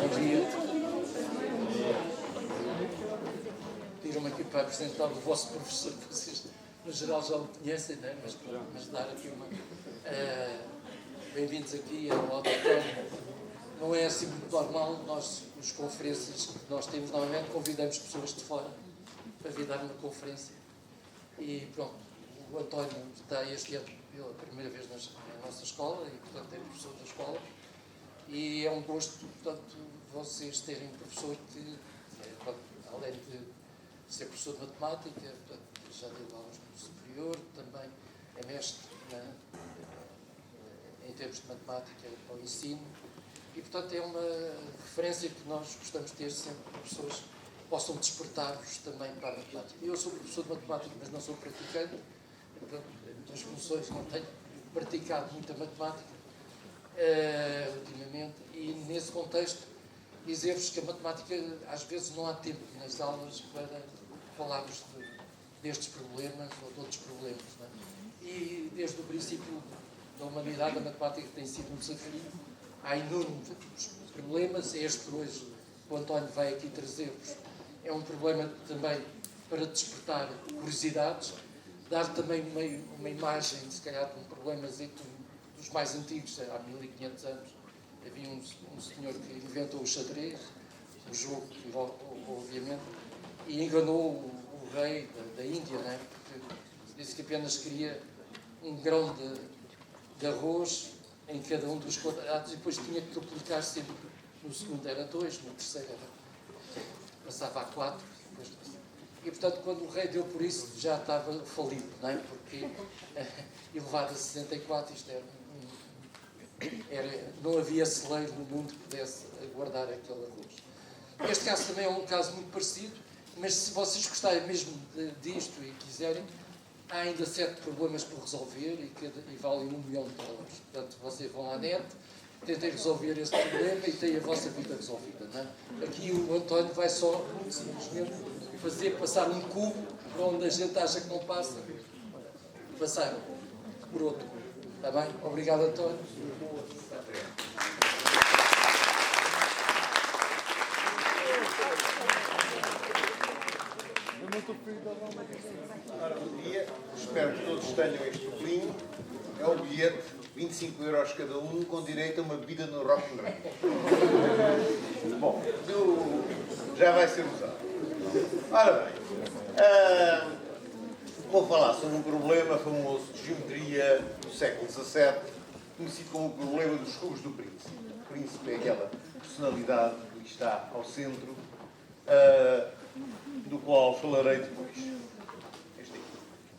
Bom dia. Pediram-me aqui para apresentar o vosso professor, que vocês no geral já o conhecem, não é? Mas dar aqui uma... bem-vindos aqui ao auditório. Não é assim muito normal, nós, as conferências que nós temos, normalmente convidamos pessoas de fora para vir dar uma conferência. E pronto, o António está este ano pela primeira vez na nossa escola e, portanto, é professor da escola. E é um gosto, portanto, vocês terem um professor que, além de ser professor de matemática, portanto, já deu aulas no superior, também é mestre em termos de matemática para o ensino. E, portanto, é uma referência que nós gostamos de ter sempre, que pessoas possam despertar-vos também para a matemática. Eu sou professor de matemática, mas não sou praticante. Portanto, em muitas funções não tenho praticado muita matemática ultimamente. E, nesse contexto, dizer-vos que a matemática, às vezes, não há tempo nas aulas para falarmos destes problemas ou de outros problemas. Não é? E, desde o princípio da humanidade, a matemática tem sido um desafio. Há inúmeros problemas. Este hoje, o António vai aqui trazer-vos, é um problema também para despertar curiosidades, dar também uma imagem, se calhar, de um problema dos mais antigos, há 1500 anos. Havia um senhor que inventou o xadrez, o jogo, obviamente, e enganou o rei da Índia, não é? Porque disse que apenas queria um grão de arroz em cada um dos quadrados e depois tinha que duplicar sempre. No segundo era 2, no terceiro passava a 4. E, portanto, quando o rei deu por isso, já estava falido, não é? Porque elevado a 64, isto não havia celeiro no mundo que pudesse guardar aquele arroz. Este caso também é um caso muito parecido, mas se vocês gostarem mesmo disto e quiserem, há ainda 7 problemas por resolver e valem $1 milhão. Portanto, vocês vão à net, tentem resolver esse problema e têm a vossa vida resolvida. Não é? Aqui o António vai só, simplesmente, passar um cubo para onde a gente acha que não passa, passar por outro. Está bem? Obrigado, António. Bom dia, espero que todos tenham este pelinho. É o bilhete, 25 € cada um, com direito a uma bebida no rock'n'roll. Bom, já vai ser usado. Ora bem, vou falar sobre um problema famoso de geometria do século XVII, conhecido como o problema dos cubos do príncipe. O príncipe é aquela personalidade que está ao centro, do qual falarei depois.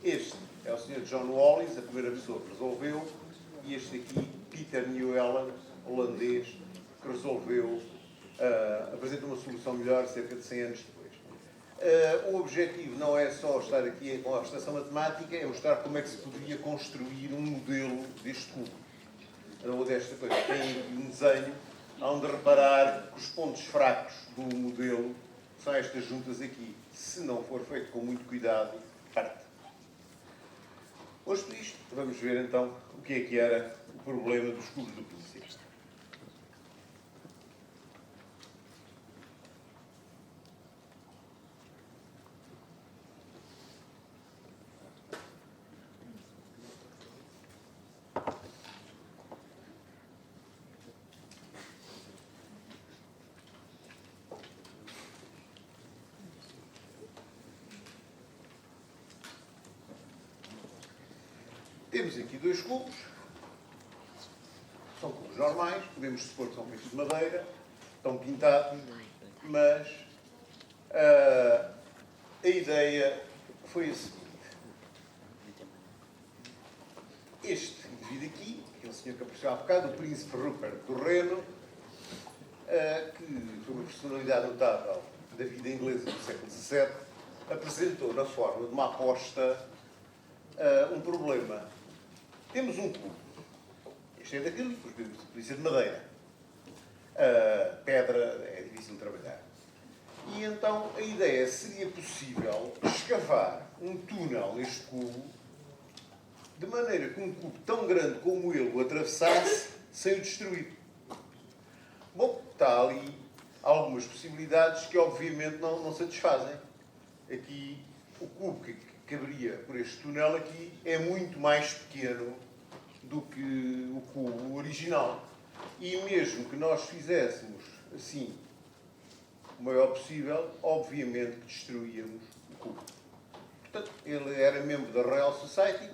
Este é o Sr. John Wallis, a primeira pessoa que resolveu, e este aqui, Peter Newellen, holandês, que resolveu, apresenta uma solução melhor cerca de 100 anos depois. O objetivo não é só estar aqui com a abstração matemática, é mostrar como é que se poderia construir um modelo deste cubo. Ou desta coisa. Tem aqui um desenho onde reparar que os pontos fracos do modelo são estas juntas aqui. Se não for feito com muito cuidado, parte. Posto isto, vamos ver então o que era o problema dos cubos do príncipe. Temos aqui 2 cubos, são cubos normais, podemos supor que são feitos de madeira, estão pintados, mas a ideia foi a seguinte. Este indivíduo aqui, aquele senhor que apareceu há bocado, o príncipe Rupert do Reno, que foi uma personalidade notável da vida inglesa do século XVII, apresentou na forma de uma aposta um problema. Temos um cubo. Este é daquele, podia ser de madeira. Pedra é difícil de trabalhar. E então a ideia seria possível escavar um túnel neste cubo de maneira que um cubo tão grande como ele o atravessasse sem o destruir. Bom, está ali algumas possibilidades que obviamente não satisfazem. Aqui, o cubo que caberia por este túnel aqui é muito mais pequeno do que o cubo original. E mesmo que nós fizéssemos assim, o maior possível, obviamente que destruíamos o cubo. Portanto, ele era membro da Royal Society,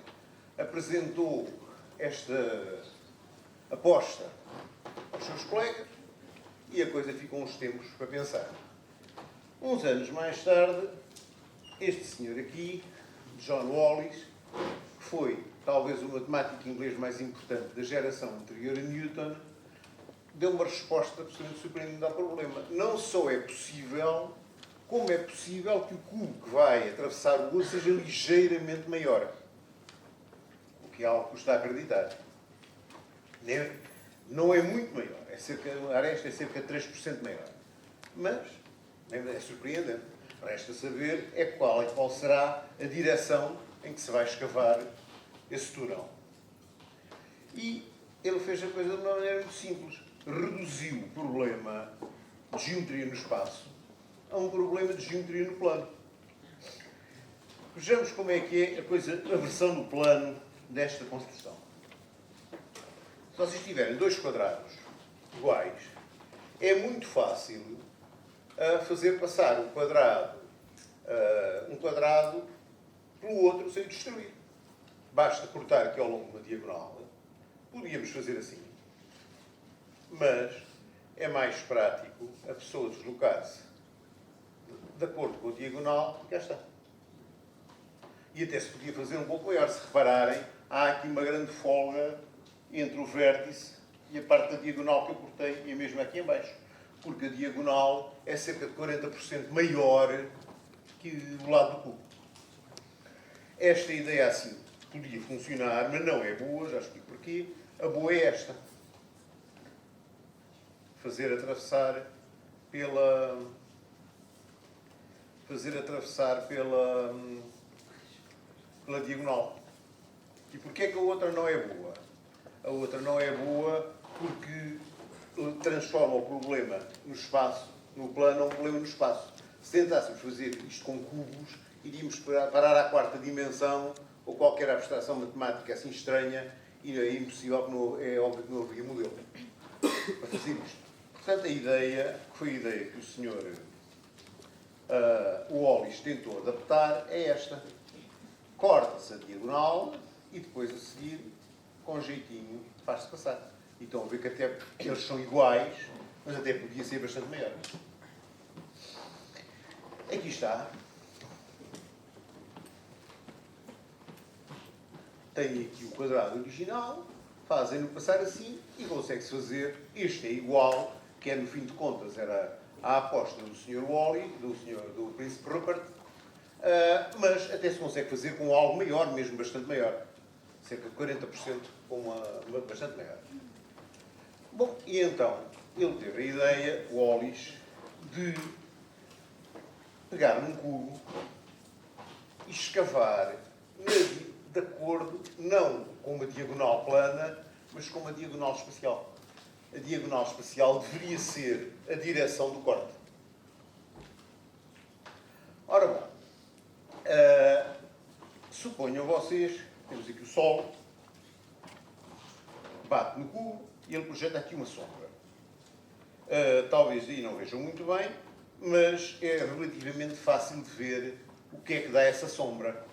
apresentou esta aposta aos seus colegas e a coisa ficou uns tempos para pensar. Uns anos mais tarde, este senhor aqui, John Wallis, que foi talvez o matemático inglês mais importante da geração anterior a Newton, deu uma resposta absolutamente surpreendente ao problema. Não só é possível, como é possível que o cubo que vai atravessar o outro seja ligeiramente maior. O que é algo que custa a acreditar. Não é muito maior. A aresta é cerca de 3% maior. Mas é surpreendente. Resta saber qual será a direção em que se vai escavar esse túnel. E ele fez a coisa de uma maneira muito simples. Reduziu o problema de geometria no espaço a um problema de geometria no plano. Vejamos como é que é a versão do plano desta construção. Se vocês tiverem dois quadrados iguais, é muito fácil fazer passar um quadrado pelo outro sem destruir. Basta cortar aqui ao longo de uma diagonal. Podíamos fazer assim. Mas é mais prático a pessoa deslocar-se de acordo com a diagonal e cá está. E até se podia fazer um pouco maior. Se repararem, há aqui uma grande folga entre o vértice e a parte da diagonal que eu cortei e a mesma aqui em baixo. Porque a diagonal é cerca de 40% maior que o lado do cubo. Esta ideia assim podia funcionar, mas não é boa, já explico porquê. A boa é esta. Fazer atravessar pela diagonal. E porquê é que a outra não é boa? A outra não é boa porque transforma o problema no espaço, no plano, a um problema no espaço. Se tentássemos fazer isto com cubos, iríamos parar à quarta dimensão ou qualquer abstração matemática assim estranha e é impossível, é óbvio que não havia modelo para fazer isto. Portanto, a ideia, que foi a ideia que o senhor Wallis tentou adaptar, é esta. Corta-se a diagonal e depois a seguir, com jeitinho, faz-se passar. E estão a ver que até eles são iguais, mas até podia ser bastante maior. Aqui está. Tem aqui o quadrado original, fazem-no passar assim e consegue-se fazer. Este é igual, que é, no fim de contas, era a aposta do Sr. Wally, do Príncipe Rupert, mas até se consegue fazer com algo maior, mesmo bastante maior. Cerca de 40% com uma bastante maior. Bom, e então, ele teve a ideia, o Wallis, de pegar num cubo e escavar de acordo, não com uma diagonal plana, mas com uma diagonal espacial. A diagonal espacial deveria ser a direção do corte. Ora bom, suponham vocês, temos aqui o Sol, bate no cubo e ele projeta aqui uma sombra. Talvez aí não vejam muito bem, mas é relativamente fácil de ver o que é que dá essa sombra.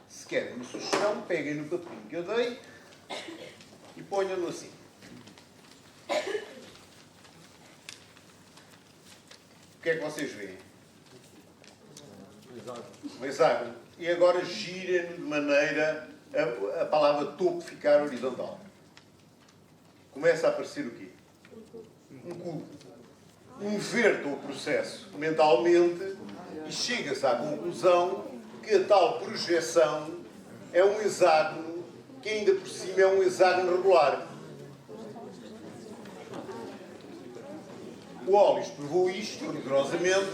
Se querem uma sugestão, peguem no papelinho que eu dei e ponham-no assim. O que é que vocês veem? Um hexágono. E agora girem-no de maneira a palavra topo ficar horizontal. Começa a aparecer o quê? Um cubo. Inverta o processo mentalmente e chega-se à conclusão que a tal projeção é um hexágono que ainda por cima é um hexágono regular. O Wallis provou isto rigorosamente,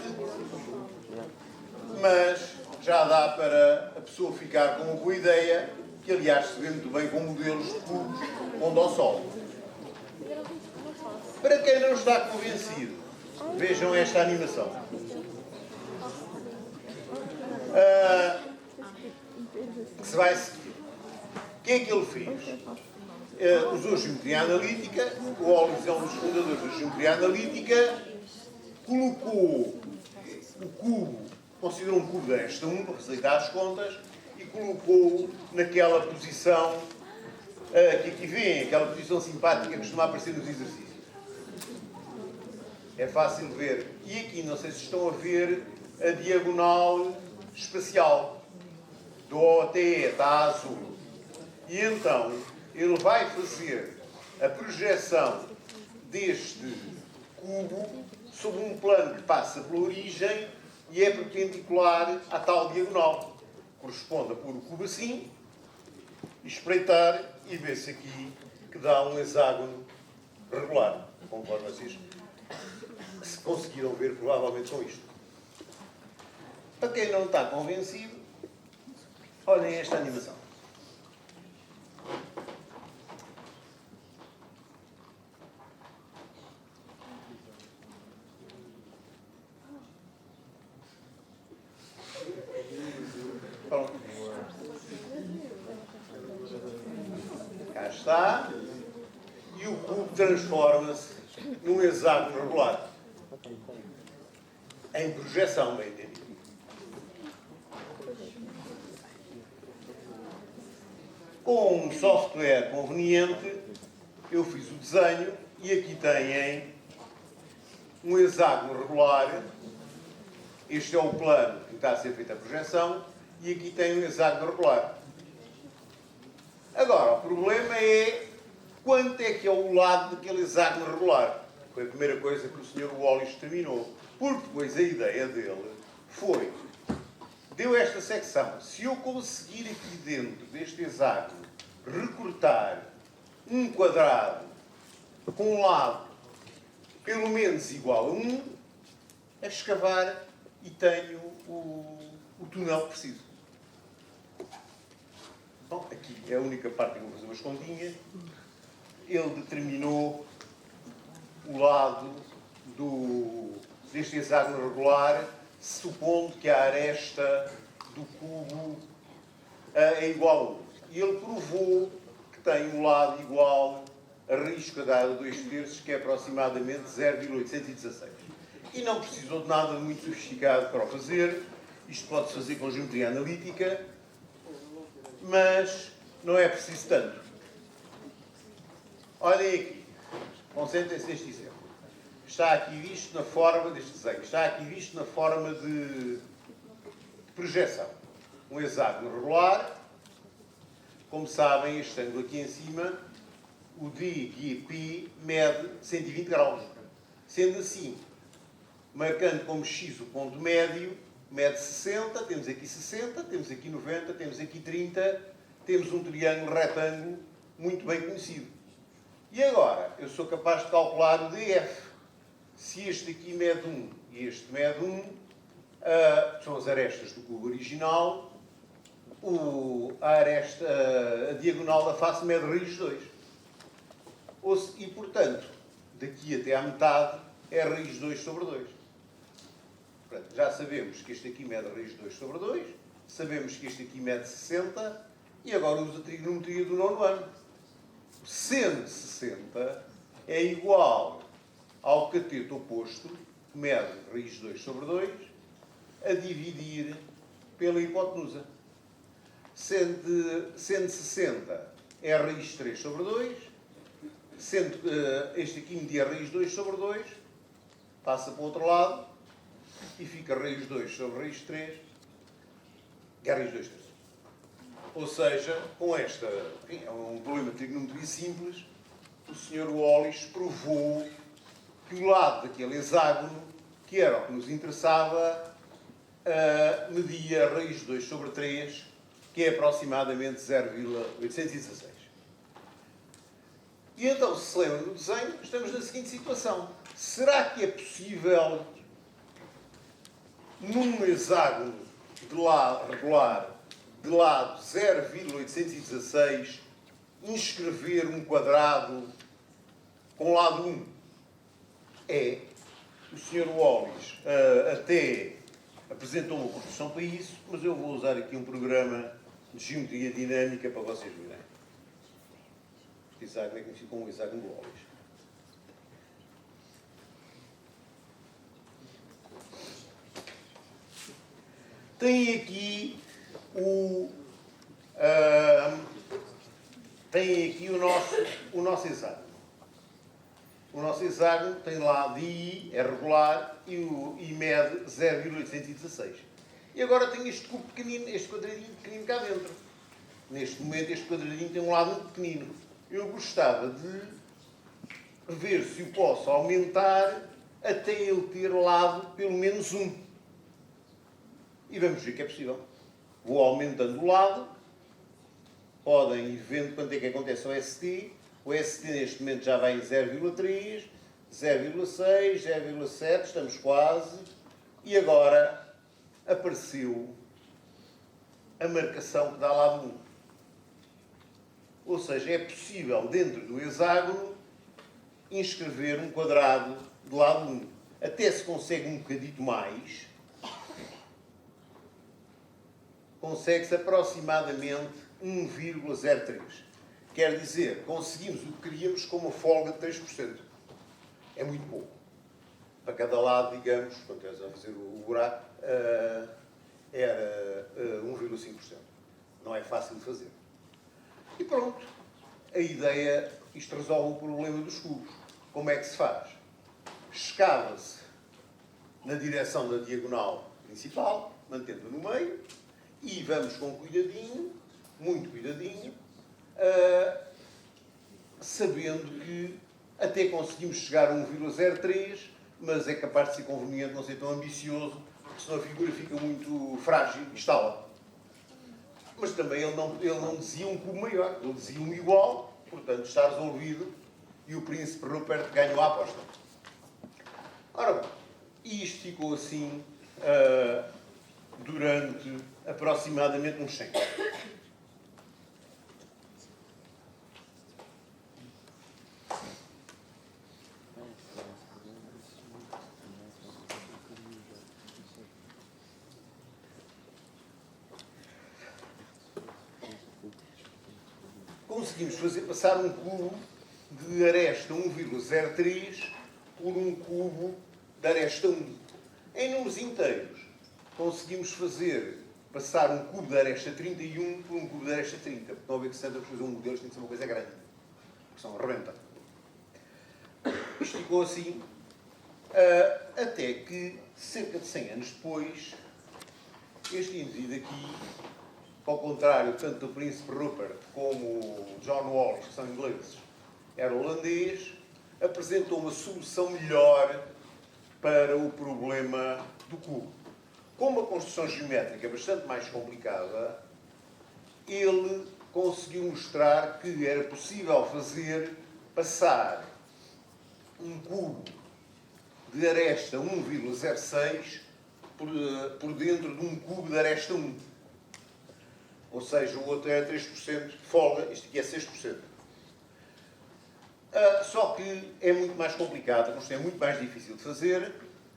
mas já dá para a pessoa ficar com uma boa ideia, que aliás se vê muito bem com modelos de cubos onde ao sol. Para quem não está convencido, vejam esta animação. Que se vai seguir. O que é que ele fez? Usou geometria analítica, o Wallis é um dos fundadores da geometria analítica, colocou o cubo, considerou um cubo de esta 1 para facilitar as contas, e colocou naquela posição que aqui vem, aquela posição simpática que costuma aparecer nos exercícios. É fácil de ver. E aqui, não sei se estão a ver a diagonal espacial. Do O até E está azul. E então, ele vai fazer a projeção deste cubo sobre um plano que passa pela origem e é perpendicular à tal diagonal. Corresponde a pôr o cubo assim, espreitar e ver-se aqui que dá um hexágono regular, conforme vocês se conseguiram ver provavelmente com isto. Para quem não está convencido, olhem esta animação. Pronto. Cá está. E o cubo transforma-se num hexágono regular. Em projeção, bem entendido. Com um software conveniente, eu fiz o desenho e aqui têm um hexágono regular. Este é o plano que está a ser feita a projeção e aqui tem um hexágono regular. Agora, o problema é quanto é que é o lado daquele hexágono regular. Foi a primeira coisa que o Sr. Wallis determinou. Porque depois a ideia dele foi, deu esta secção, se eu conseguir aqui dentro deste hexágono recortar um quadrado com um lado pelo menos igual a 1, a escavar e tenho o túnel que preciso. Bom, aqui é a única parte que eu vou fazer umas continhas. Ele determinou o lado deste hexágono regular, supondo que a aresta do cubo é igual a 1. E ele provou que tem um lado igual a raiz quadrada de 2/3, que é aproximadamente 0,816. E não precisou de nada muito sofisticado para o fazer. Isto pode-se fazer com geometria analítica, mas não é preciso tanto. Olhem aqui. Concentrem-se neste exemplo. Está aqui visto na forma deste desenho. Está aqui visto na forma de projeção. Um hexágono regular. Como sabem, este ângulo aqui em cima, o DGP mede 120 graus. Sendo assim, marcando como X o ponto médio, mede 60, temos aqui 60, temos aqui 90, temos aqui 30, temos um triângulo retângulo muito bem conhecido. E agora, eu sou capaz de calcular o DF. Se este aqui mede 1 e este mede 1, são as arestas do cubo original, a diagonal da face mede raiz 2. E, portanto, daqui até à metade é raiz 2 sobre 2. Portanto, já sabemos que este aqui mede raiz 2 sobre 2, sabemos que este aqui mede 60 e agora uso a trigonometria do 9º ano. Seno 60 é igual ao cateto oposto, que mede raiz 2 sobre 2, a dividir pela hipotenusa. Sendo 60 é raiz 3 sobre 2, sendo este aqui media raiz 2 sobre 2, passa para o outro lado e fica raiz 2 sobre raiz 3, que é raiz 2 terços. Ou seja, com esta, enfim, é um problema de trigonometria simples, o Sr. Wallis provou que o lado daquele hexágono, que era o que nos interessava, media raiz 2 sobre 3, que é aproximadamente 0,816. E então, se se lembram do desenho, estamos na seguinte situação. Será que é possível, num hexágono de lado regular, de lado 0,816, inscrever um quadrado com lado 1? é, o Sr. Wallis até apresentou uma construção para isso, mas eu vou usar aqui um programa de geometria dinâmica para vocês verem. Este hexágono é conhecido como o hexágono do Wallis. Tem aqui o nosso hexágono. O nosso hexágono tem lá DI, é regular, e mede 0,816. E agora tem este cubo pequenino, este quadradinho pequenino cá dentro. Neste momento este quadradinho tem um lado muito pequenino. Eu gostava de ver se o posso aumentar até ele ter lado pelo menos 1. E vamos ver que é possível. Vou aumentando o lado. Podem ir vendo quanto é que acontece ao ST. O ST neste momento já vai em 0,3, 0,6, 0,7, estamos quase. E agora apareceu a marcação que dá lado 1. Ou seja, é possível dentro do hexágono inscrever um quadrado de lado 1. Até se consegue um bocadito mais. Consegue-se aproximadamente 1,03. Quer dizer, conseguimos o que queríamos com uma folga de 3%. É muito pouco. Para cada lado, digamos, quando estás a fazer o buraco, era 1,5%. Não é fácil de fazer. E pronto. A ideia, isto resolve o problema dos cubos. Como é que se faz? Escava-se na direção da diagonal principal, mantendo-a no meio, e vamos com cuidadinho, muito cuidadinho, sabendo que até conseguimos chegar a 1,03, mas é capaz de ser conveniente não ser tão ambicioso, porque senão a figura fica muito frágil e estala. Mas também ele não dizia um cubo maior, ele dizia um igual, portanto está resolvido e o príncipe Rupert ganhou a aposta. Ora bom, isto ficou assim durante aproximadamente uns 100 anos. Conseguimos fazer passar um cubo de aresta 1,03 por um cubo de aresta 1. Em números inteiros, conseguimos passar um cubo de aresta 31 por um cubo de aresta 30. Porque estão a ver que se tenta fazer um modelo, tem que ser uma coisa grande. Porque senão arrebenta. Isto ficou assim, até que, cerca de 100 anos depois, este indivíduo aqui, ao contrário, tanto do príncipe Rupert como o John Wallis, que são ingleses, era holandês, apresentou uma solução melhor para o problema do cubo. Com uma construção geométrica bastante mais complicada, ele conseguiu mostrar que era possível passar um cubo de aresta 1,06 por dentro de um cubo de aresta 1. Ou seja, o outro era 3% de folga, este aqui é 6%. Só que é muito mais complicado, a construção é muito mais difícil de fazer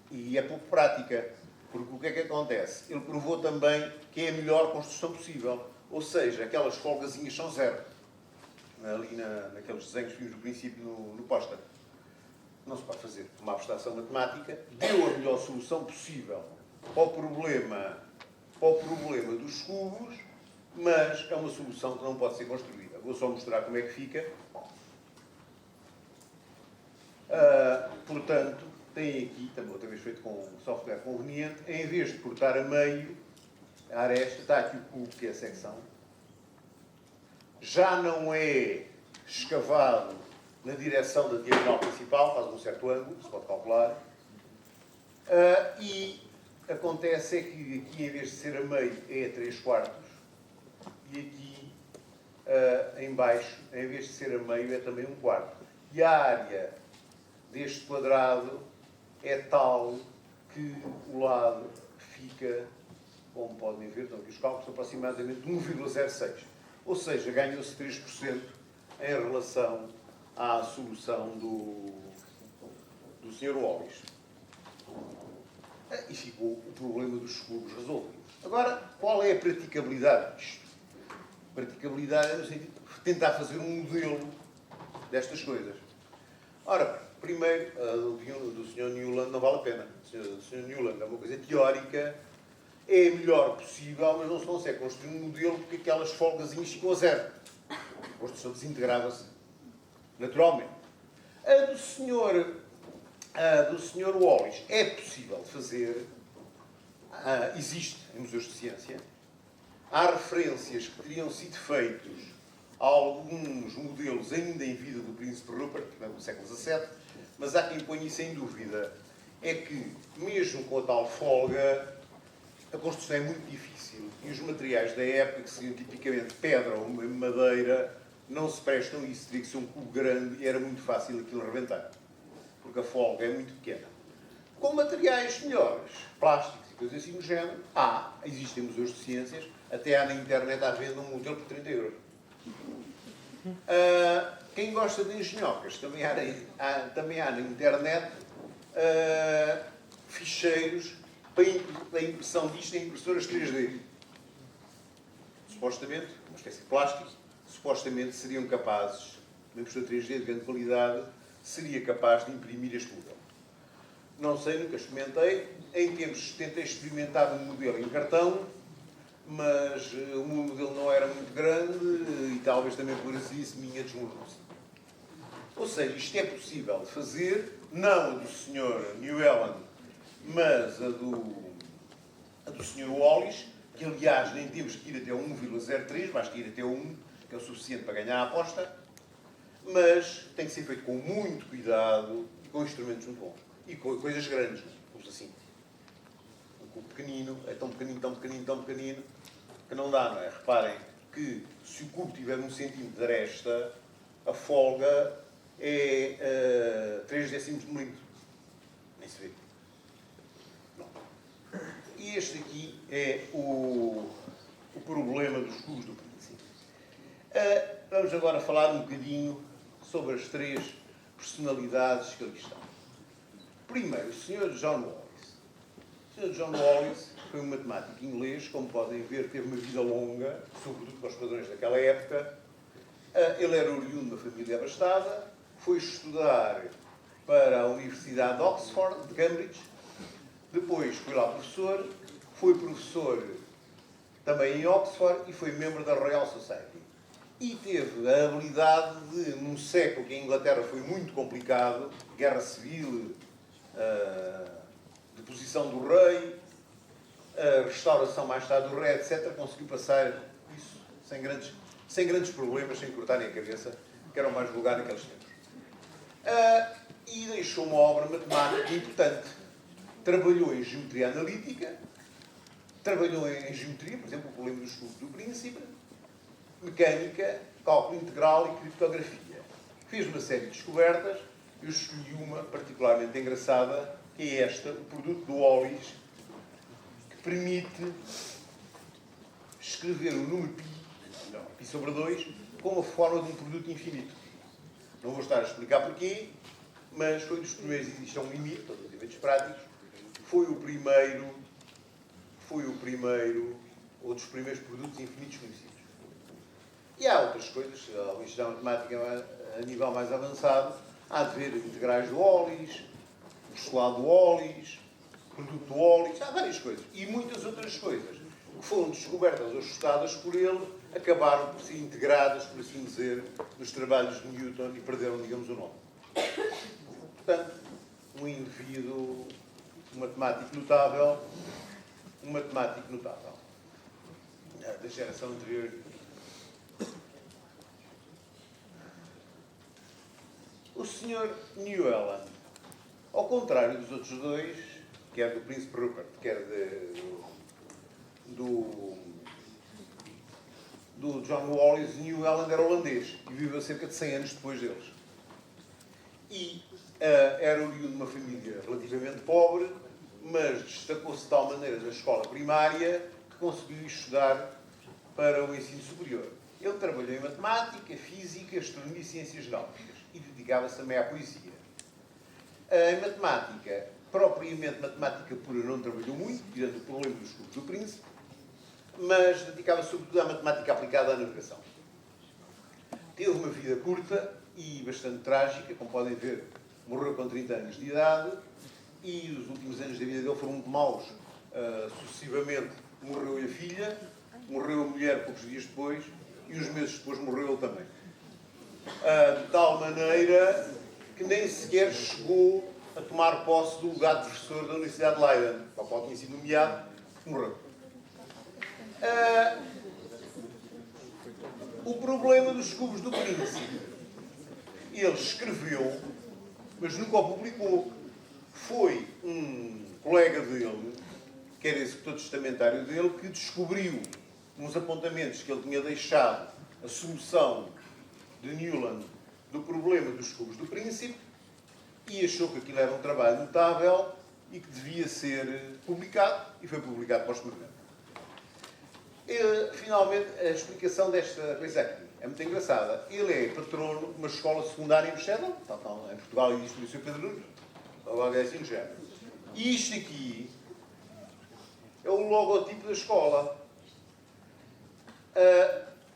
e é pouco prática. Porque o que é que acontece? Ele provou também que é a melhor construção possível. Ou seja, aquelas folgazinhas são zero. Ali naqueles desenhos que vimos no princípio no póster. Não se pode fazer. Uma abstração matemática deu a melhor solução possível para o problema dos cubos, mas é uma solução que não pode ser construída. Vou só mostrar como é que fica. Portanto, tem aqui, também outra vez feito com software conveniente, em vez de cortar a meio a aresta, está aqui o cubo, que é a secção. Já não é escavado na direção da diagonal principal, faz um certo ângulo, se pode calcular. E acontece é que aqui, em vez de ser a meio, é a 3/4. E aqui, em baixo, em vez de ser a meio, é também 1/4. E a área deste quadrado é tal que o lado fica, como podem ver, estão aqui os cálculos, aproximadamente de 1,06. Ou seja, ganhou-se 3% em relação à solução do Sr. Wallis. E ficou o problema dos clubes resolvido. Agora, qual é a praticabilidade disto? A praticabilidade é no sentido de tentar fazer um modelo destas coisas. Ora, primeiro, do Sr. Newland não vale a pena. Do Sr. Newland é uma coisa teórica, é a melhor possível, mas não se consegue construir um modelo porque aquelas folgazinhas ficam a zero. A construção desintegrava-se naturalmente. A do Sr. Wallis é possível fazer, existe em museus de ciência, há referências que teriam sido feitos a alguns modelos ainda em vida do Príncipe Rupert, do século XVII, mas há quem ponha isso em dúvida. É que, mesmo com a tal folga, a construção é muito difícil e os materiais da época, que seriam tipicamente pedra ou madeira, não se prestam a isso. Teria que ser um cubo grande e era muito fácil aquilo rebentar, porque a folga é muito pequena. Com materiais melhores, plásticos e coisas assim do género, existem museus de ciências, até há na internet à venda um modelo por 30 euros. Quem gosta de engenhocas, também há na internet ficheiros para a impressão disto em impressoras 3D. Supostamente, uma espécie de plástico, supostamente seriam capazes, uma impressora 3D de grande qualidade, seria capaz de imprimir este modelo. Não sei, nunca experimentei. Em tempos tentei experimentar um modelo em cartão, mas o meu modelo não era muito grande e talvez também por isso minha desmoronou-se. Ou seja, isto é possível de fazer, não a do Sr. Newland, mas a do Sr. Wallis, que aliás nem temos que ir até 1,03, basta ir até 1, que é o suficiente para ganhar a aposta, mas tem que ser feito com muito cuidado e com instrumentos muito bons. E com coisas grandes, como assim. Um cubo pequenino, é tão pequenino, que não dá, não é? Reparem que se o cubo tiver 1 centímetro de aresta, a folga é 3 décimos de milímetro. Nem se vê. Não. E este aqui é o problema dos cubos do Príncipe. Vamos agora falar um bocadinho sobre as 3 personalidades que ali estão. Primeiro, o Sr. John Wallis. O Sr. John Wallis foi um matemático inglês, como podem ver, teve uma vida longa, sobretudo para os padrões daquela época. Ele era oriundo de uma família abastada, foi estudar para a Universidade de Oxford, de Cambridge, depois foi lá professor, foi professor também em Oxford e foi membro da Royal Society. E teve a habilidade de, num século que a Inglaterra foi muito complicado, guerra civil, deposição do rei, a restauração mais tarde do rei, etc., conseguiu passar isso sem grandes problemas, sem cortarem a cabeça, que era o mais vulgar naqueles tempos. E deixou uma obra matemática importante. Trabalhou em geometria analítica, trabalhou em geometria, por exemplo, o problema dos cubos do Príncipe, mecânica, cálculo integral e criptografia. Fez uma série de descobertas. Eu escolhi uma particularmente engraçada, que é esta, o produto do Wallis, que permite escrever o número π sobre 2, com a forma de um produto infinito. Não vou estar a explicar porquê, mas foi um dos primeiros, existe um limite, todos os eventos práticos, foi o primeiro, ou dos primeiros produtos infinitos conhecidos. E há outras coisas, a gestão matemática a nível mais avançado, há de ver integrais do Wallis, o postulado do Wallis, produto do Wallis, há várias coisas. E muitas outras coisas que foram descobertas ou estudadas por ele, acabaram por ser integradas, por assim dizer, nos trabalhos de Newton e perderam, digamos, o nome. Portanto, um indivíduo, um matemático notável, da geração anterior. O Sr. Newland, ao contrário dos outros dois, quer do Príncipe Rupert, quer do John Wallis, Newland era holandês e viveu cerca de 100 anos depois deles. E era oriundo de uma família relativamente pobre, mas destacou-se de tal maneira na escola primária que conseguiu estudar para o ensino superior. Ele trabalhou em matemática, física, astronomia e ciências náuticas e dedicava-se também à poesia. Em matemática, propriamente matemática pura, não trabalhou muito, tirando o problema dos cubos do príncipe, mas dedicava sobretudo à matemática aplicada à navegação. Teve uma vida curta e bastante trágica, como podem ver, morreu com 30 anos de idade, e os últimos anos da vida dele foram muito maus. Sucessivamente morreu a filha, morreu a mulher poucos dias depois, e uns meses depois morreu ele também. De tal maneira que nem sequer chegou a tomar posse do lugar de professor da Universidade de Leiden, para o qual tinha sido nomeado, morreu. O problema dos cubos do príncipe. Ele escreveu, mas nunca o publicou. Foi um colega dele, que era executor testamentário dele, que descobriu nos apontamentos que ele tinha deixado a solução de Newland do problema dos cubos do príncipe e achou que aquilo era um trabalho notável e que devia ser publicado, e foi publicado postumamente. Finalmente, a explicação desta coisa aqui é muito engraçada. Ele é patrono de uma escola secundária em Bruxelas, em Portugal existe o Liceu Pedro Nunes, logo é assim no género. E isto aqui é o logotipo da escola.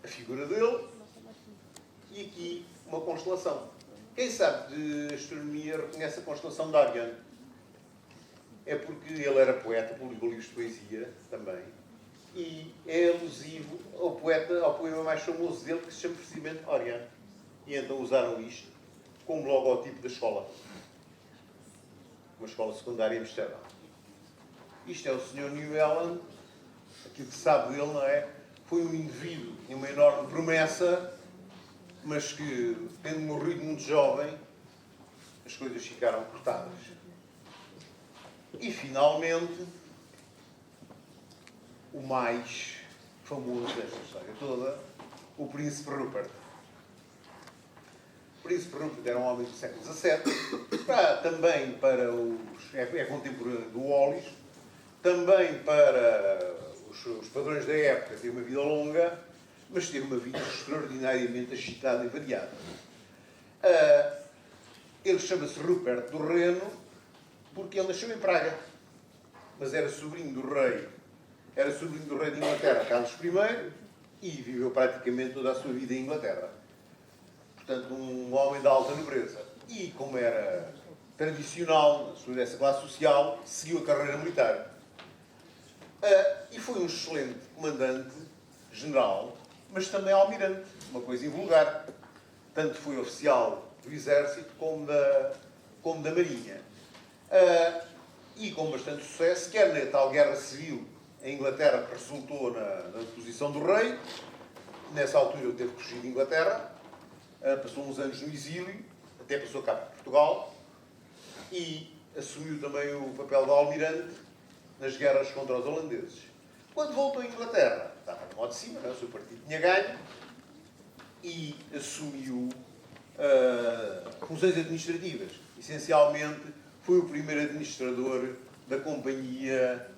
A figura dele e aqui uma constelação. Quem sabe de astronomia reconhece a constelação de Orion. É porque ele era poeta, publicou livros de poesia também, e é alusivo ao poema mais famoso dele, que se chama precisamente Orion. E então usaram isto como logotipo da escola. Uma escola secundária em Amsterdão. Isto é o Sr. Newellen. Aquilo que se sabe dele, não é? Foi um indivíduo que tinha uma enorme promessa, mas que, tendo morrido muito jovem, as coisas ficaram cortadas. E, finalmente, o mais famoso desta história toda, o Príncipe Rupert. O Príncipe Rupert era um homem do século XVII, também para é contemporâneo do Wallis, também para os padrões da época, teve uma vida longa, mas teve uma vida extraordinariamente agitada e variada. Ele chama-se Rupert do Reno porque ele nasceu em Praga, mas era sobrinho do rei de Inglaterra, Carlos I, e viveu praticamente toda a sua vida em Inglaterra. Portanto, um homem de alta nobreza. E, como era tradicional dessa classe social, seguiu a carreira militar. E foi um excelente comandante general, mas também almirante, uma coisa invulgar. Tanto foi oficial do exército como da marinha. E com bastante sucesso, quer na tal guerra civil em Inglaterra, que resultou na deposição do rei. Nessa altura ele teve que fugir de Inglaterra, passou uns anos no exílio, até passou cá para Portugal, e assumiu também o papel de almirante nas guerras contra os holandeses. Quando voltou à Inglaterra, estava no modo de cima, o seu partido tinha ganho, e assumiu funções administrativas. Essencialmente, foi o primeiro administrador da Companhia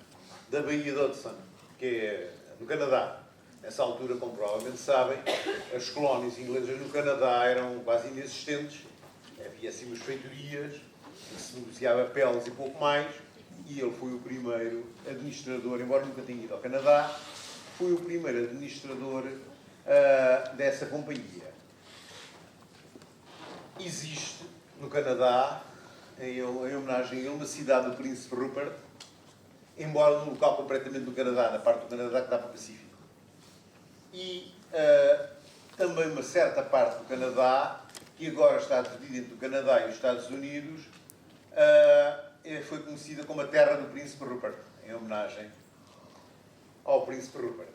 da Baía de Hudson, que é no Canadá. Nessa altura, como provavelmente sabem, as colónias inglesas no Canadá eram quase inexistentes. Havia assim umas feitorias, que se negociava peles e pouco mais, e ele foi o primeiro administrador, embora nunca tenha ido ao Canadá, foi o primeiro administrador dessa companhia. Existe no Canadá, em homenagem a ele, uma cidade do Príncipe Rupert, embora num local completamente do Canadá, na parte do Canadá que dá para o Pacífico. E também uma certa parte do Canadá, que agora está dividida entre o Canadá e os Estados Unidos, foi conhecida como a terra do Príncipe Rupert, em homenagem ao Príncipe Rupert.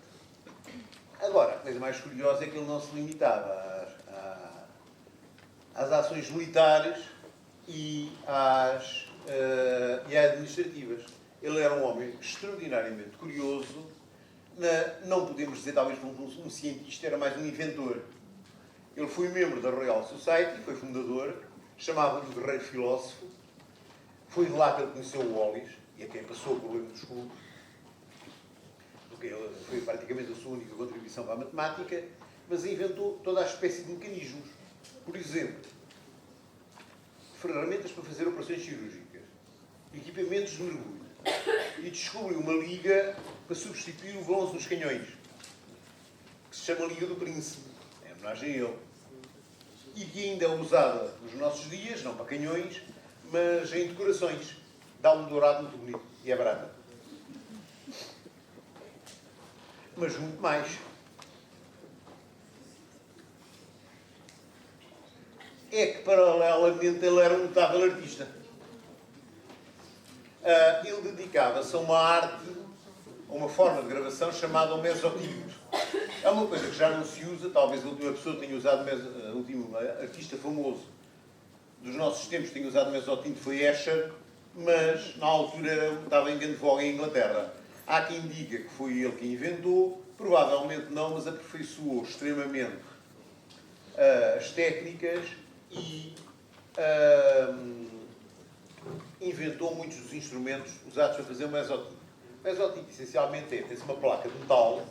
Agora, a coisa mais curiosa é que ele não se limitava às ações militares e às administrativas. Ele era um homem extraordinariamente curioso. Não podemos dizer, talvez, um cientista, era mais um inventor. Ele foi membro da Royal Society, foi fundador, chamava-lhe o Guerreiro Filósofo. Foi de lá que ele conheceu o Wallis, e a quem passou o problema dos cubos, porque ele foi praticamente a sua única contribuição para a matemática, mas inventou toda a espécie de mecanismos. Por exemplo, ferramentas para fazer operações cirúrgicas, equipamentos de mergulho, e descobriu uma liga para substituir o bronze nos canhões, que se chama Liga do Príncipe, em homenagem a ele, e que ainda é usada nos nossos dias, não para canhões, mas em decorações. Dá um dourado muito bonito e é barata. Mas muito mais. É que, paralelamente, ele era um notável artista. Ele dedicava-se a uma arte, a uma forma de gravação chamada o mesotinto. É uma coisa que já não se usa, talvez a última pessoa tenha usado, o último artista famoso dos nossos tempos tenha usado mesotinto foi Escher, mas na altura estava em grande voga em Inglaterra. Há quem diga que foi ele que inventou, provavelmente não, mas aperfeiçoou extremamente as técnicas e inventou muitos dos instrumentos usados para fazer o mesotinto. O mesotinto, essencialmente, tem-se uma placa de metal,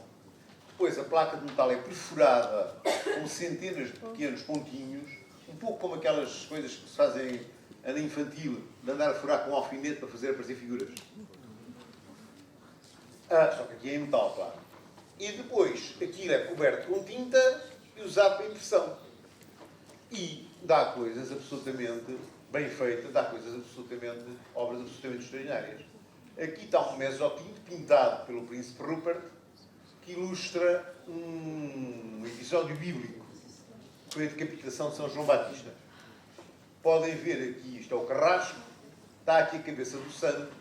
depois a placa de metal é perfurada com centenas de pequenos pontinhos, um pouco como aquelas coisas que se fazem na infantil, de andar a furar com um alfinete para fazer aparecer figuras. Só que aqui é em metal, claro. E depois, aquilo é coberto com tinta e usado para impressão. E dá coisas absolutamente bem feitas, dá coisas absolutamente, obras absolutamente extraordinárias. Aqui está um mesotinto pintado pelo príncipe Rupert, que ilustra um episódio bíblico, que foi a decapitação de São João Batista. Podem ver aqui, isto é o carrasco, está aqui a cabeça do santo,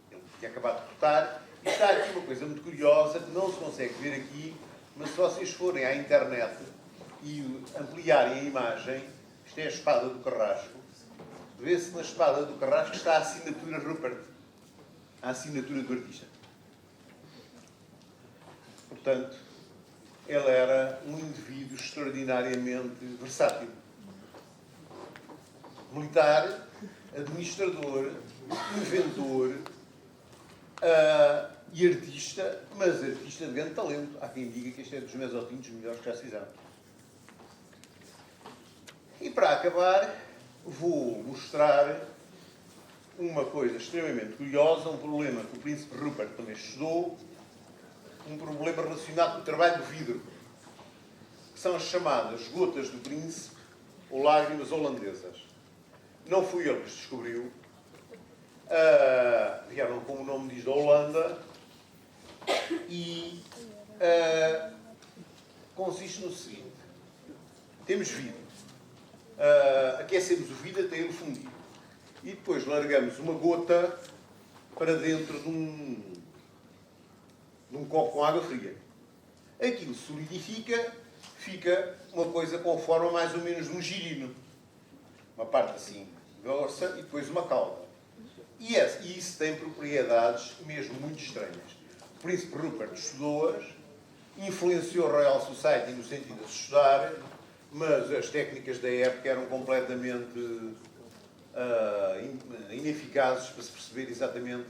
ele tinha acabado de cortar, e está aqui uma coisa muito curiosa, que não se consegue ver aqui, mas se vocês forem à internet e ampliarem a imagem, isto é a espada do carrasco, vê-se na espada do carrasco está a assinatura Rupert, a assinatura do artista. Portanto, ele era um indivíduo extraordinariamente versátil. Militar, administrador, inventor e artista, mas artista de grande talento. Há quem diga que este é dos mesotintos melhores que já se fizeram. E para acabar, vou mostrar uma coisa extremamente curiosa, um problema que o príncipe Rupert também estudou, um problema relacionado com o trabalho do vidro, que são as chamadas gotas do príncipe ou lágrimas holandesas. Não fui ele que os descobriu. Vieram, como o nome diz, da Holanda. E consiste no seguinte. Temos vidro. Aquecemos o vidro até ele fundir. E depois largamos uma gota para dentro de um copo com água fria. Aquilo solidifica, fica uma coisa com forma mais ou menos de um girino. Uma parte assim grossa e depois uma cauda. E isso tem propriedades mesmo muito estranhas. O príncipe Rupert estudou-as, influenciou a Royal Society no sentido de estudar, mas as técnicas da época eram completamente ineficazes para se perceber exatamente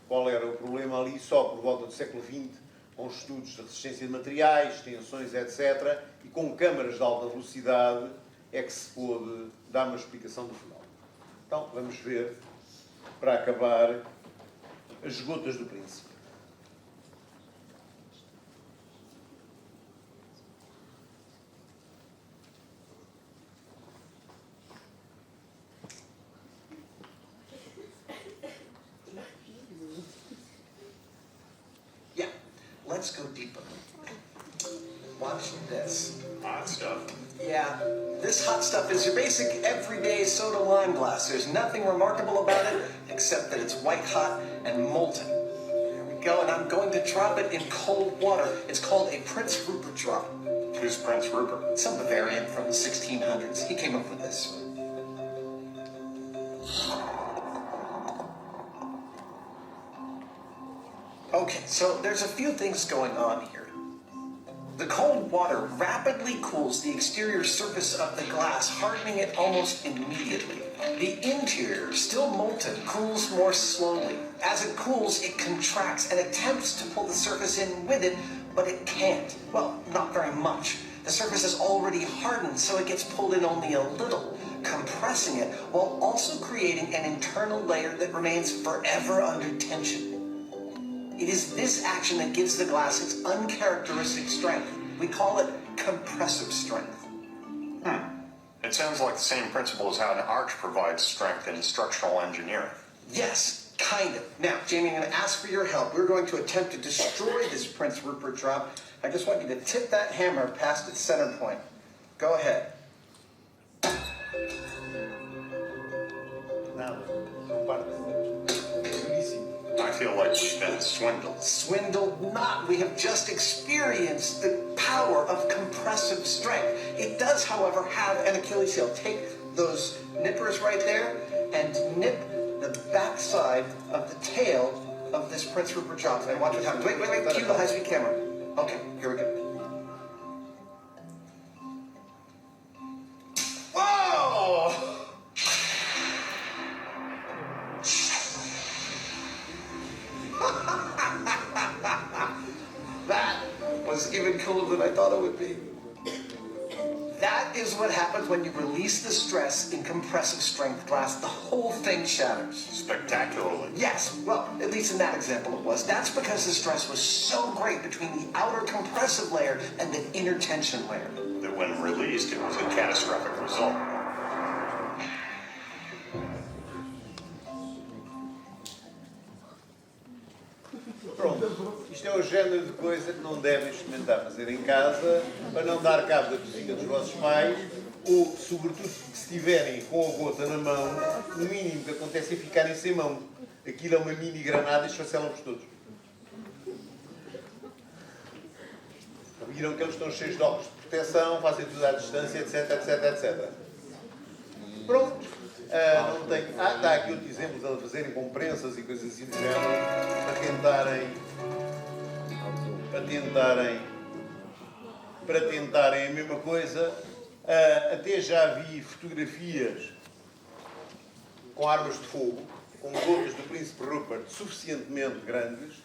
qual era o problema ali. Só por volta do século XX, com estudos de resistência de materiais, tensões, etc., e com câmaras de alta velocidade, é que se pôde dar uma explicação do fenómeno. Então, vamos ver, para acabar, as gotas do príncipe. Yeah, let's go deeper. Watch this. Hot stuff. Yeah, this hot stuff is your basic everyday soda lime glass. There's nothing remarkable about it except that it's white hot and molten. There we go, and I'm going to drop it in cold water. It's called a Prince Rupert drop. Who's Prince Rupert? Some Bavarian from the 1600s. He came up with this. Okay, so there's a few things going on here. The cold water rapidly cools the exterior surface of the glass, hardening it almost immediately. The interior, still molten, cools more slowly. As it cools, it contracts and attempts to pull the surface in with it, but it can't. Well, not very much. The surface is already hardened, so it gets pulled in only a little. compressing it while also creating an internal layer that remains forever under tension. It is this action that gives the glass its uncharacteristic strength. We call it compressive strength. It sounds like the same principle as how an arch provides strength in structural engineering. Yes, kind of. Now, Jamie, I'm going to ask for your help. We're going to attempt to destroy this Prince Rupert drop. I just want you to tip that hammer past its center point. Go ahead. Nada. Não parte. É duríssimo. I feel like we've been swindled. Swindled not. We have just experienced the power of compressive strength. It does, however, have an Achilles heel. Take those nippers right there and nip the backside of the tail of this Prince Rupert drop. And watch what happens. Wait. Cue the high-speed camera. Okay, here we go. Whoa! That was even cooler than I thought it would be. That is what happens when you release the stress in compressive strength glass. The whole thing shatters. Spectacularly. Yes, well, at least in that example it was. That's because the stress was so great between the outer compressive layer and the inner tension layer. That when released, it was a catastrophic result. Pronto. Isto é o género de coisa que não devem experimentar fazer em casa para não dar cabo da cozinha dos vossos pais ou, sobretudo, se estiverem com a gota na mão, o mínimo que acontece é ficarem sem mão. Aquilo é uma mini granada e esfacelam-vos todos. Viram que eles estão cheios de óculos de proteção, fazem tudo à distância, etc. Pronto. Não tenho... está aqui outro exemplo de fazerem com prensas e coisas assim do género para tentarem a mesma coisa. Até já vi fotografias com armas de fogo, com gotas do Príncipe Rupert suficientemente grandes.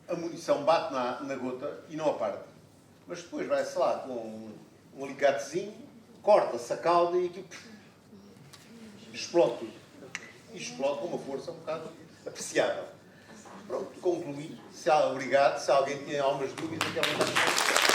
A munição bate na gota e não a parte. Mas depois vai-se lá com um alicatezinho, corta-se a cauda e aqui explode tudo. E explode com uma força um bocado apreciável. Pronto, concluí. Obrigado. Se alguém tinha algumas dúvidas, que é vontade.